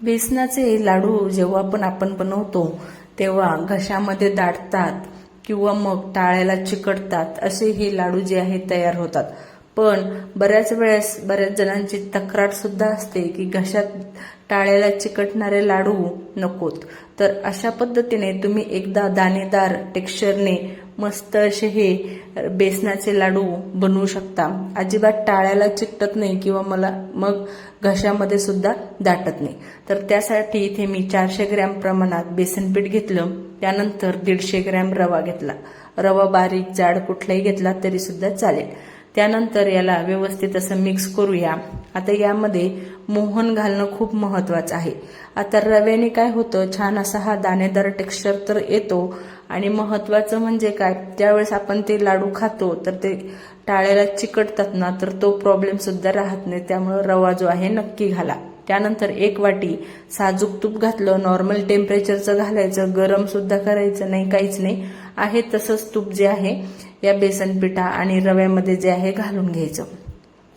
बेसनाचे लाडू जेव्हा आपण बनवतो तेव्हा घशामध्ये दाटतात किंवा मग टाळ्याला चिकटतात, असे हे लाडू जे आहेत तयार होतात. पण बऱ्याच वेळेस बऱ्याच जणांची तक्रार सुद्धा असते की घशात टाळ्याला चिकटणारे लाडू नकोत. तर अशा पद्धतीने तुम्ही एकदा दाणेदार टेक्स्चरने मस्त असे हे बेसनाचे लाडू बनवू शकता. अजिबात टाळ्याला चिकटत नाही किंवा मग घशामध्ये सुद्धा दाटत नाही. तर त्यासाठी इथे मी 400 ग्रॅम प्रमाणात बेसन पीठ घेतलं. त्यानंतर 150 ग्रॅम रवा घेतला. रवा बारीक जाड कुठलाही घेतला तरी सुद्धा चालेल. त्यानंतर याला व्यवस्थित असं मिक्स करूया. आता यामध्ये मोहन घालणं खूप महत्वाचं आहे. आता रव्याने काय होतं, छान असा हा दाणेदार टेक्स्चर तर येतो आणि महत्वाचं म्हणजे काय, त्यावेळेस आपण ते लाडू खातो तर ते टाळ्याला चिकटतात ना, तर तो प्रॉब्लेम सुद्धा राहत नाही. त्यामुळे रवा जो आहे नक्की घाला. त्यानंतर 1 वाटी साजूक तूप घातलं. नॉर्मल टेम्परेचरचं घालायचं, गरम सुद्धा करायचं नाही, काहीच नाही. आहे तसंच तूप जे आहे या बेसन पिठा आणि रव्यामध्ये जे आहे घालून घ्यायचं.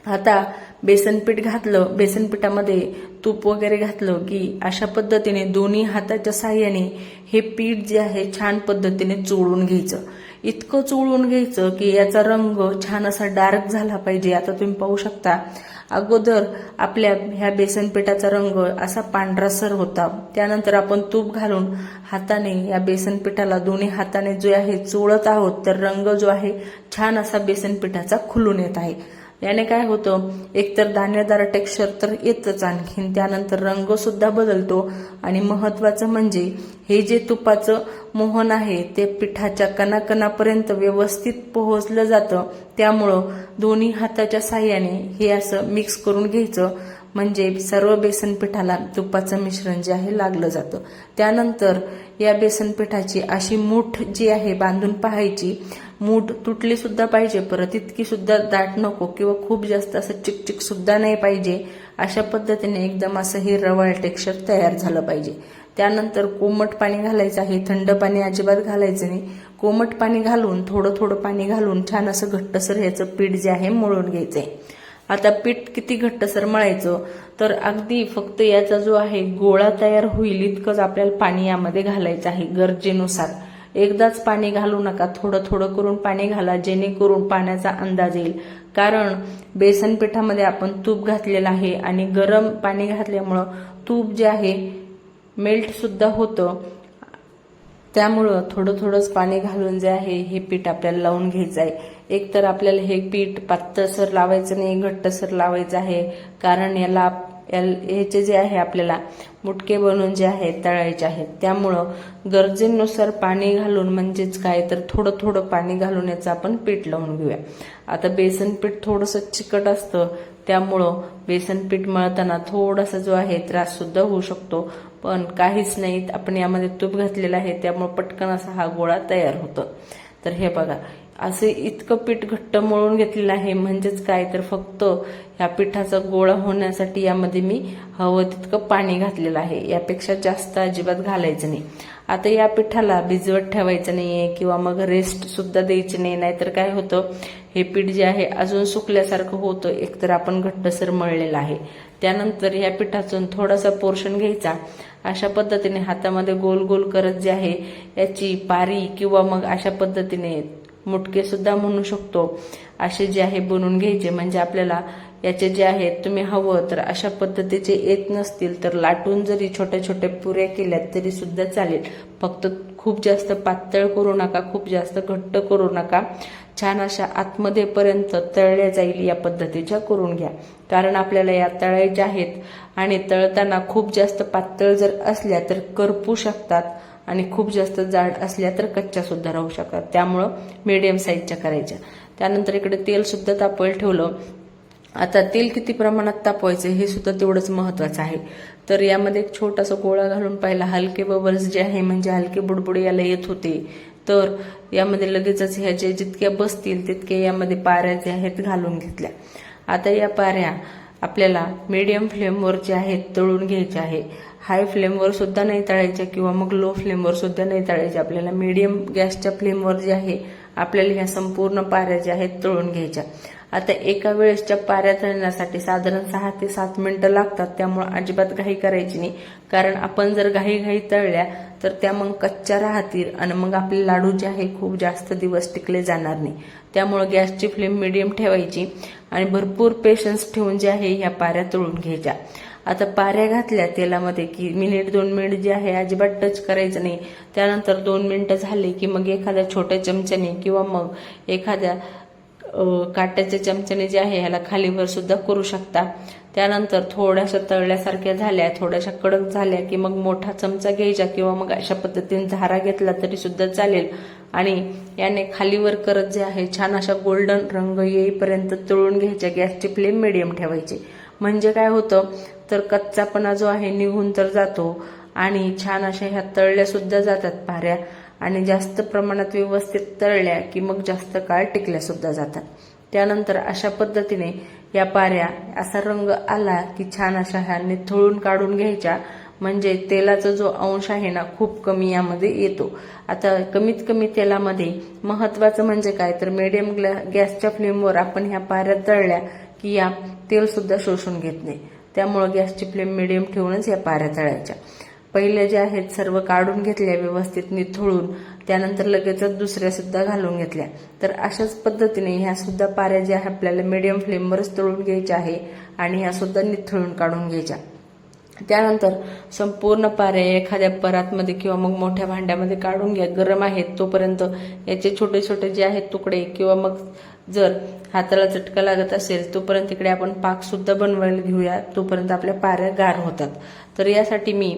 आता बेसन पीठ घातलं, बेसन पिठामध्ये तूप वगैरे घातलं की अशा पद्धतीने दोन्ही हाताच्या साह्याने हे पीठ जे आहे छान पद्धतीने चोळून घ्यायचं. इतकं चोळून घ्यायचं की याचा रंग छान असा डार्क झाला पाहिजे. आता तुम्ही पाहू शकता, अगोदर आपल्या ह्या बेसन पिठाचा रंग असा पांढरासर होता. त्यानंतर आपण तूप घालून हाताने या बेसन पिठाला दोन्ही हाताने जो आहे चोळत आहोत, तर रंग जो आहे छान असा बेसन पिठाचा खुलून येत आहे. याने काय होतं, एकतर दाणेदार टेक्स्चर तर येतच, आणखीन त्यानंतर रंग सुद्धा बदलतो आणि महत्वाचं म्हणजे हे जे तुपाचं मोहन आहे ते पिठाच्या कणाकणापर्यंत व्यवस्थित पोहोचलं जातं. त्यामुळं दोन्ही हाताच्या साह्याने हे असं मिक्स करून घ्यायचं, म्हणजे सर्व बेसन पिठाला तुपाचं मिश्रण जे आहे लागलं जातं. त्यानंतर या बेसन पिठाची अशी मूठ जी आहे बांधून पाहायची. मूठ तुटली सुद्धा पाहिजे, परत इतकी सुद्धा दाट नको किंवा खूप जास्त असं चिकचिक सुद्धा नाही पाहिजे. अशा पद्धतीने एकदम असं हे रवाळ टेक्स्चर तयार झालं पाहिजे. त्यानंतर कोमट पाणी घालायचं आहे, थंड पाणी अजिबात घालायचं नाही. कोमट पाणी घालून थोडं थोडं पाणी घालून छान असं घट्टसर ह्याचं पीठ जे आहे मळून घ्यायचंय. आता पीठ किती घट्टसर मळायचं, तर अगदी फक्त याचा जो आहे गोळा तयार होईल इतकंच आपल्याला पाणी यामध्ये घालायचं आहे गरजेनुसार. एकदाच पाणी घालू नका, थोडं थोडं करून पाणी घाला, जेणेकरून पाण्याचा अंदाज येईल. कारण बेसन पिठामध्ये आपण तूप घातलेलं आहे आणि गरम पाणी घातल्यामुळं तूप जे आहे मेल्ट सुद्धा होतं. त्यामुळं थोडं थोडंच पाणी घालून जे आहे हे पीठ आपल्याला लावून घ्यायचं आहे. एकतर आपल्याला हे पीठ पातळसर लावायचं नाही, घट्टसर लावायचं आहे. कारण ह्याचे जे आहे आपल्याला मुटके बनवून जे आहे तळायचे आहेत. त्यामुळं गरजेनुसार पाणी घालून, म्हणजेच काय तर थोडं थोडं पाणी घालून याचं आपण पीठ लावून घेऊया. आता बेसन पीठ थोडंसं चिकट असतं, त्यामुळं बेसन पीठ मळताना थोडासा जो आहे त्रास सुद्धा होऊ शकतो. पण काहीच नाही, आपण यामध्ये तूप घातलेलं आहे त्यामुळे पटकन असा हा गोळा तयार होतो. तर हे बघा, असे इतकं पीठ घट्ट मळून घेतलेलं आहे, म्हणजेच काय तर फक्त ह्या पिठाचा गोळा होण्यासाठी यामध्ये मी हवं तितकं पाणी घातलेलं आहे. यापेक्षा जास्त अजिबात घालायचं नाही. आता या पिठाला भिजवत ठेवायचं नाहीये किंवा मग रेस्ट सुद्धा द्यायची नाही, नाहीतर काय होतं, हे पीठ जे आहे अजून सुकल्यासारखं होतं. एकतर आपण घट्टसर मळलेलं आहे. त्यानंतर या पिठातून थोडासा पोर्शन घ्यायचा, अशा पद्धतीने हातामध्ये गोल गोल करत जे आहे याची पारी किंवा मग अशा पद्धतीने मुटके सुद्धा म्हणू शकतो, असे जे आहे बनवून घ्यायचे. म्हणजे आपल्याला याचे जे आहेत, तुम्ही हवं तर अशा पद्धतीचे येत नसतील तर लाटून जरी छोट्या छोट्या पुऱ्या केल्यात तरी सुद्धा चालेल. फक्त खूप जास्त पातळ करू नका, खूप जास्त घट्ट करू नका. छान अशा आतमध्ये पर्यंत तळल्या जाईल या पद्धतीच्या करून घ्या. कारण आपल्याला या तळायच्या आहेत आणि तळताना खूप जास्त पातळ जर असल्या तर करपू शकतात आणि खूप जास्त जाड असल्या तर कच्च्या सुद्धा राहू शकतात. त्यामुळं मीडियम साईजच्या करायच्या. त्यानंतर इकडे तेल सुद्धा तापवायला ठेवलं. आता तेल किती प्रमाणात तापवायचं हे सुद्धा तेवढंच महत्वाचं आहे. तर यामध्ये एक छोटासा गोळा घालून पाहिला, हलके बबल्स जे आहे म्हणजे हलके बुडबुडे याला येत होते. तर यामध्ये लगेचच ह्या जे जितक्या बसतील तितक्या यामध्ये पाऱ्या जे आहेत घालून घेतल्या. आता या पाऱ्या आपल्याला मीडियम फ्लेमवर जे आहेत तळून घ्यायच्या आहे. हाय फ्लेमवर सुद्धा नाही तळायच्या किंवा मग लो फ्लेमवर सुद्धा नाही तळायच्या. आपल्याला मीडियम गॅसच्या फ्लेमवर जे आहे आपल्याला ह्या संपूर्ण पाऱ्या ज्या आहेत तळून घ्यायच्या. आता एका वेळेसच्या पाऱ्या तळण्यासाठी साधारण 6 ते 7 मिनिटं लागतात, त्यामुळे अजिबात घाई करायची नाही. कारण आपण जर घाई तळल्या तर त्या मग कच्च्या राहतील आणि मग आपले लाडू जे आहे खूप जास्त दिवस टिकले जाणार नाही. त्यामुळे गॅसची फ्लेम मिडियम ठेवायची आणि भरपूर पेशन्स ठेवून जे आहे ह्या पाऱ्या तळून घ्यायच्या. आता पाऱ्या घातल्या तेलामध्ये की 1-2 मिनिट जे आहे अजिबात टच करायचं नाही. त्यानंतर 2 मिनिटं झाले की मग एखाद्या छोट्या चमच्याने किंवा मग एखाद्या काट्याच्या चमच्याने जे आहे ह्याला खालीवर सुद्धा करू शकता. त्यानंतर थोड्याशा तळल्यासारख्या झाल्या, थोड्याशा कडक झाल्या की मग मोठा चमचा घ्यायचा किंवा मग अशा पद्धतीने झारा घेतला तरी सुद्धा चालेल आणि याने खालीवर करत जे आहे छान अशा गोल्डन रंग येईपर्यंत तळून घ्यायच्या. गॅसची फ्लेम मिडियम ठेवायची. म्हणजे काय होतं तर कच्चापणा जो आहे निघून तर जातो आणि छान अशा ह्या तळल्या सुद्धा जातात पाऱ्या आणि जास्त प्रमाणात व्यवस्थित तळल्या की मग जास्त काळ टिकल्या सुद्धा जातात. त्यानंतर अशा पद्धतीने या पाऱ्या असा रंग आला की छान अशा ह्या निथळून काढून घ्यायच्या. म्हणजे तेलाचा जो अंश आहे ना खूप कमी यामध्ये येतो. आता कमीत कमी तेलामध्ये महत्वाचं म्हणजे काय तर मीडियम गॅसच्या फ्लेमवर आपण ह्या पाऱ्या तळल्या की या तेल सुद्धा शोषून घेत नाही. त्यामुळे गॅसची फ्लेम मिडियम ठेवूनच या पाऱ्या तळायच्या. पहिले जे आहेत सर्व काढून घेतल्या व्यवस्थित निथळून, त्यानंतर लगेचच दुसऱ्या सुद्धा घालून घेतल्या. तर अशाच पद्धतीने ह्या सुद्धा पाऱ्या ज्या आहे आपल्याला मिडियम फ्लेमवरच तळून घ्यायच्या आहे आणि ह्या सुद्धा निथळून काढून घ्यायच्या. त्यानंतर संपूर्ण पाऱ्या एखाद्या परातमध्ये किंवा मग मोठ्या भांड्यामध्ये काढून घ्या. गरम आहेत तोपर्यंत याचे छोटे छोटे जे आहेत तुकडे किंवा मग जर हाताला चटका लागत असेल तोपर्यंत इकडे आपण पाक सुद्धा बनवायला घेऊया, तोपर्यंत आपल्या पाऱ्या गार होतात. तर यासाठी मी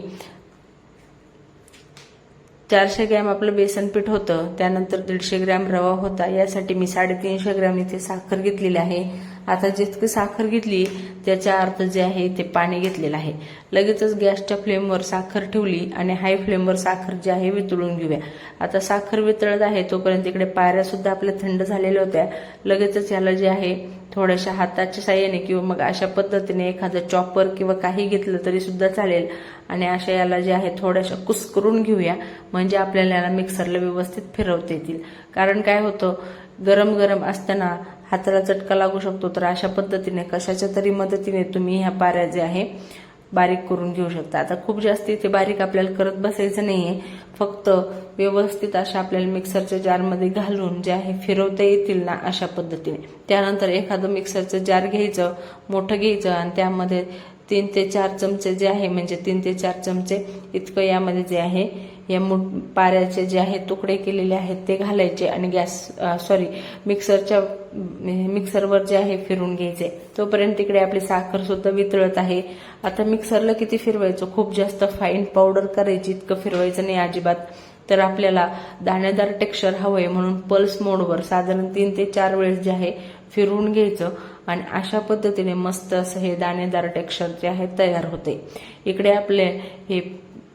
400 ग्रॅम आपलं बेसन पीठ होतं, त्यानंतर 150 ग्रॅम रवा होता. यासाठी मी 350 ग्रॅम इथे साखर घेतलेली आहे. आता जितकी साखर घेतली त्याच्या अर्ध जे आहे ते पाणी घेतलेलं आहे. लगेचच गॅसच्या फ्लेमवर साखर ठेवली आणि हाय फ्लेमवर साखर जी आहे वितळून घेऊया. आता साखर वितळत आहे तोपर्यंत इकडे पाऱ्या सुद्धा आपल्या थंड झालेल्या होत्या. लगेचच याला जे आहे थोड्याशा हाताच्या साह्याने किंवा मग अशा पद्धतीने एखादं चॉपर किंवा काही घेतलं तरी सुद्धा चालेल आणि अशा याला जे आहे थोड्याशा कुस्करून घेऊया. म्हणजे आपल्याला याला मिक्सरला व्यवस्थित फिरवता येतील. कारण काय होतं गरम गरम असताना हाताला चटका लागू शकतो. तर अशा पद्धतीने कशाच्या तरी मदतीने तुम्ही ह्या पाऱ्या जे आहे बारीक करून घेऊ शकता. आता खूप जास्त इथे बारीक आपल्याला करत बसायचं नाहीये, फक्त व्यवस्थित अशा आपल्याला मिक्सरच्या जारमध्ये घालून जे आहे फिरवता येतील ना अशा पद्धतीने. त्यानंतर एखादं मिक्सरचं जार घ्यायचं, मोठं घ्यायचं आणि त्यामध्ये 3 ते 4 चमचे जे आहे म्हणजे 3 ते 4 चमचे इतकं यामध्ये जे आहे या पाऱ्याचे जे आहे तुकडे केलेले आहेत ते घालायचे आणि मिक्सरवर जे आहे फिरून घ्यायचे. तोपर्यंत तिकडे आपली साखर सुद्धा वितळत आहे. आता मिक्सरला किती फिरवायचं, खूप जास्त फाईन पावडर करायची इतकं फिरवायचं नाही अजिबात. तर आपल्याला दाणेदार टेक्स्चर हवंय म्हणून पल्स मोडवर साधारण 3 ते 4 वेळेस जे आहे फिरवून घ्यायचं आणि अशा पद्धतीने मस्त असं हे दाणेदार टेक्स्चर जे आहे तयार होते. इकडे आपले हे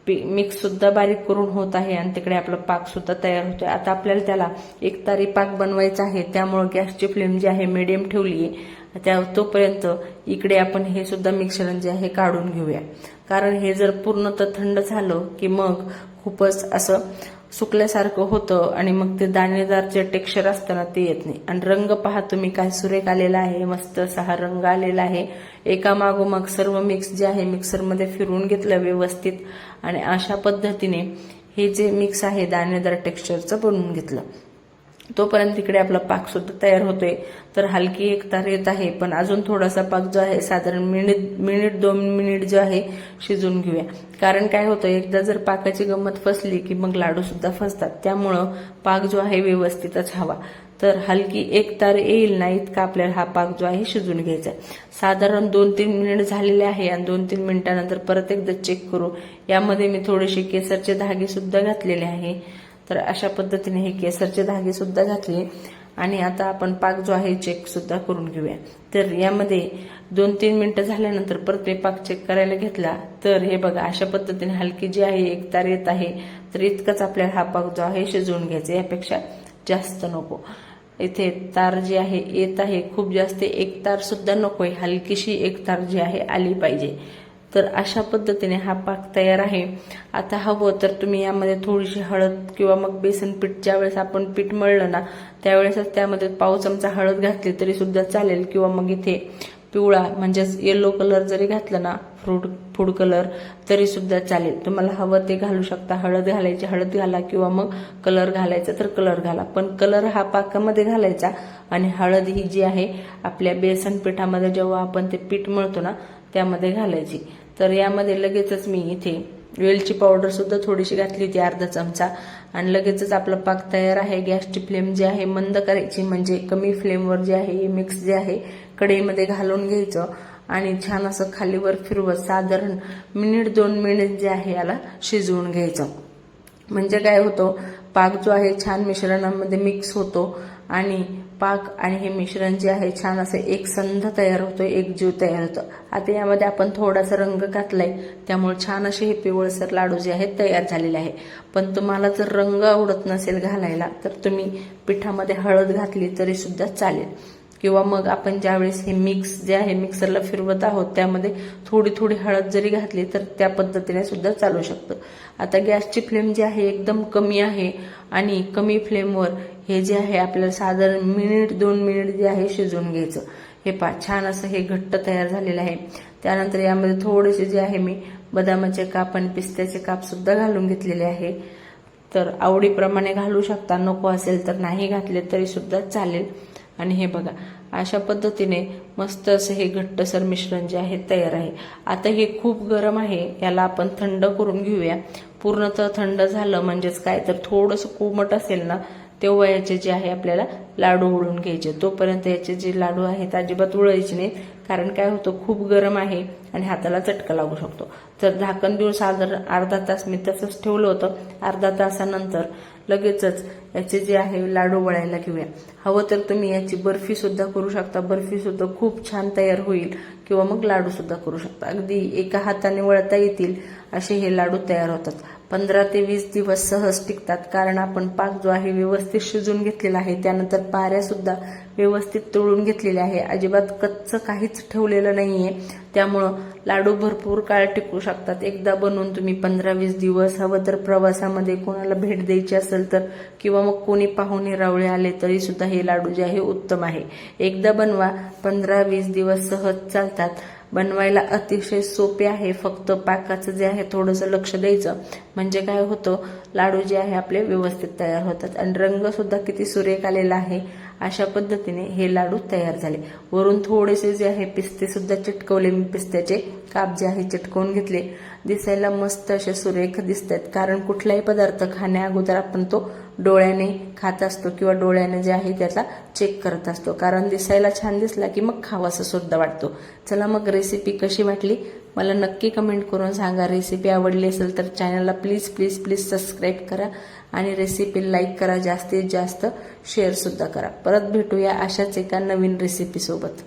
मिक्स सुद्धा बारीक करून होत आहे आणि तिकडे आपला पाक सुद्धा तयार होतोय. आता आपल्याला त्याला एकतारी पाक बनवायचा आहे, त्यामुळे गॅसची फ्लेम जी आहे मिडियम ठेवली. तोपर्यंत इकडे आपण हे सुद्धा मिश्रण जे आहे काढून घेऊया. कारण हे जर पूर्णतः थंड झालं की मग खूपच असं सुकल्यासारखं होतं आणि मग ते दाणेदार जे टेक्स्चर असतं ना ते येत नाही. आणि रंग पहा तुम्ही काय सुरेख आलेला आहे, मस्त असा हा रंग आलेला आहे. एका मागोमाग सर्व मिक्स जे आहे मिक्सरमध्ये फिरवून घेतलं व्यवस्थित आणि अशा पद्धतीने हे जे मिक्स आहे दाणेदार टेक्स्चरचं बनवून घेतलं. तोपर्यंत इकडे आपला पाक सुद्धा तयार होतोय. तर हलकी एकतार येत आहे, पण अजून थोडासा पाक जो आहे साधारण 1-2 मिनिट जो आहे शिजून घेऊया. कारण काय होतं एकदा जर पाकाची गंमत फसली की मग लाडू सुद्धा फसतात. त्यामुळं पाक जो आहे व्यवस्थितच हवा. तर हलकी एकतार येईल ना इतका आपल्याला हा पाक जो आहे शिजून घ्यायचा. साधारण 2-3 मिनिट झालेले आहे आणि 2-3 मिनिटानंतर परत एकदा चेक करू. यामध्ये मी थोडेसे केसरचे धागे सुद्धा घातलेले आहे. तर अशा पद्धतीने हे केसरचे धागे सुद्धा घातले आणि आता आपण पाक जो आहे चेक सुद्धा करून घेऊया. तर यामध्ये 2-3 मिनिटं झाल्यानंतर परत मी पाक चेक करायला घेतला तर हे बघा अशा पद्धतीने हलकी जी आहे एकतार येत आहे. तर इतकंच आपल्याला हा पाक जो आहे शिजवून घ्यायचा, यापेक्षा जास्त नको. इथे तार जी आहे येत आहे, खूप जास्त एकतार सुद्धा नकोय, हलकीशी एकतार जी आहे आली पाहिजे. तर अशा पद्धतीने हा पाक तयार आहे. आता हवं तर तुम्ही यामध्ये थोडीशी हळद किंवा मग बेसन पीठ ज्यावेळेस आपण पीठ मळलं ना त्यावेळेसच त्यामध्ये पाव चमचा हळद घातली तरी सुद्धा चालेल, किंवा मग इथे पिवळा म्हणजेच येलो कलर जरी घातला ना, फूड कलर, तरी सुद्धा चालेल. तुम्हाला हवं ते घालू शकता. हळद घालायची हळद घाला, किंवा मग कलर घालायचा तर कलर घाला. पण कलर हा पाकामध्ये घालायचा आणि हळद ही जी आहे आपल्या बेसन पिठामध्ये जेव्हा आपण ते पीठ मळतो ना त्यामध्ये घालायची. तर यामध्ये लगेचच मी इथे वेलची पावडर सुद्धा थोडीशी घातली होती, अर्धा चमचा, आणि लगेचच आपला पाक तयार आहे. गॅसची फ्लेम जी आहे मंद करायची, म्हणजे कमी फ्लेमवर जे आहे हे मिक्स जे आहे कढईमध्ये घालून घ्यायचं आणि छान असं खालीवर फिरवत साधारण मिनिट 2 मिनिट जे आहे याला शिजवून घ्यायचं. म्हणजे काय होतं, पाक जो आहे छान मिश्रणामध्ये मिक्स होतो आणि पाक आणि हे मिश्रण जे आहे छान असं एकसंध तयार होतं, एकजीव तयार होतं. आता यामध्ये आपण थोडासा रंग घातलाय, त्यामुळे छान असे हे पिवळसर लाडू जे आहेत तयार झालेले आहे. पण तुम्हाला जर रंग आवडत नसेल घालायला तर तुम्ही पिठामध्ये हळद घातली तरी सुद्धा चालेल, किंवा मग आपण ज्यावेळेस हे मिक्स जे आहे मिक्सरला फिरवत आहोत त्यामध्ये थोडी थोडी हळद जरी घातली तर त्या पद्धतीने सुद्धा चालू शकतं. आता गॅसची फ्लेम जी आहे एकदम कमी आहे आणि कमी फ्लेमवर हे जे आहे आपल्याला साधारण मिनिट 2 मिनिट जे आहे शिजवून घ्यायचं. हे छान असं हे घट्ट तयार झालेलं आहे. त्यानंतर यामध्ये थोडेसे जे आहे मी बदामाचे काप आणि पिस्त्याचे काप सुद्धा घालून घेतलेले आहे. तर आवडीप्रमाणे घालू शकता, नको असेल तर नाही घातले तरी सुद्धा चालेल. आणि हे बघा अशा पद्धतीने मस्त असं हे घट्टसर मिश्रण जे आहे तयार आहे. आता हे खूप गरम आहे, याला आपण थंड करून घेऊया. पूर्णतः थंड झालं म्हणजेच काय तर थोडंसं कोमट असेल ना तेव्हा याचे जे आहे आपल्याला लाडू उळून घ्यायचे. तोपर्यंत याचे जे लाडू आहेत अजिबात उळायचे नाहीत, कारण काय होतं खूप गरम आहे आणि हाताला चटका लागू शकतो. तर झाकण देऊन साधारण अर्धा तास मी तसंच ठेवलं होतं. अर्धा तासानंतर लगेचच याचे जे आहे लाडू वळायला घेऊया. हवं तर तुम्ही याची बर्फी सुद्धा करू शकता, बर्फी सुद्धा खूप छान तयार होईल, किंवा मग लाडू सुद्धा करू शकता. अगदी एका हाताने वळता येतील असे हे लाडू तयार होतात. 15 ते 20 दिवस सहज टिकतात, कारण आपण पाक जो आहे व्यवस्थित शिजून घेतलेला आहे. त्यानंतर पाऱ्या सुद्धा व्यवस्थित तळून घेतलेल्या आहे, अजिबात कच्चं काहीच ठेवलेलं नाहीये. त्यामुळं लाडू भरपूर काळ टिकू शकतात. एकदा बनवून तुम्ही 15-20 दिवस, हवं तर प्रवासामध्ये कोणाला भेट द्यायची असेल तर, किंवा मग कोणी पाहुणे रावळे आले तरी सुद्धा हे लाडू जे आहे उत्तम आहे. एकदा बनवा, 15-20 दिवस सहज चालतात. बनवायला अतिशय सोपे आहे, फक्त पाकाचं जे आहे थोडंसं लक्ष द्यायचं, म्हणजे काय होतं लाडू जे आहे आपले व्यवस्थित तयार होतात. आणि रंग सुद्धा किती सुरेख आलेला आहे. अशा पद्धतीने हे लाडू तयार झाले. वरून थोडेसे जे आहे पिस्ते सुद्धा चिटकवले मी, पिस्त्याचे काप जे आहे चिटकवून घेतले. दिसायला मस्त असे सुरेख दिसतात, कारण कुठलाही पदार्थ खाण्या अगोदर आपण तो डोळ्याने खात असतो, किंवा डोळ्याने जे आहे त्याचा चेक करत असतो, कारण दिसायला छान दिसला की मग खावासा सुद्धा वाटतो. चला मग रेसिपी कशी वाटली मला नक्की कमेंट करून सांगा. रेसिपी आवडली असेल तर चॅनलला प्लीज प्लीज प्लीज सबस्क्राईब करा आणि रेसिपी लाईक करा, जास्तीत जास्त शेअर सुद्धा करा. परत भेटूया अशाच एका नवीन रेसिपी सोबत.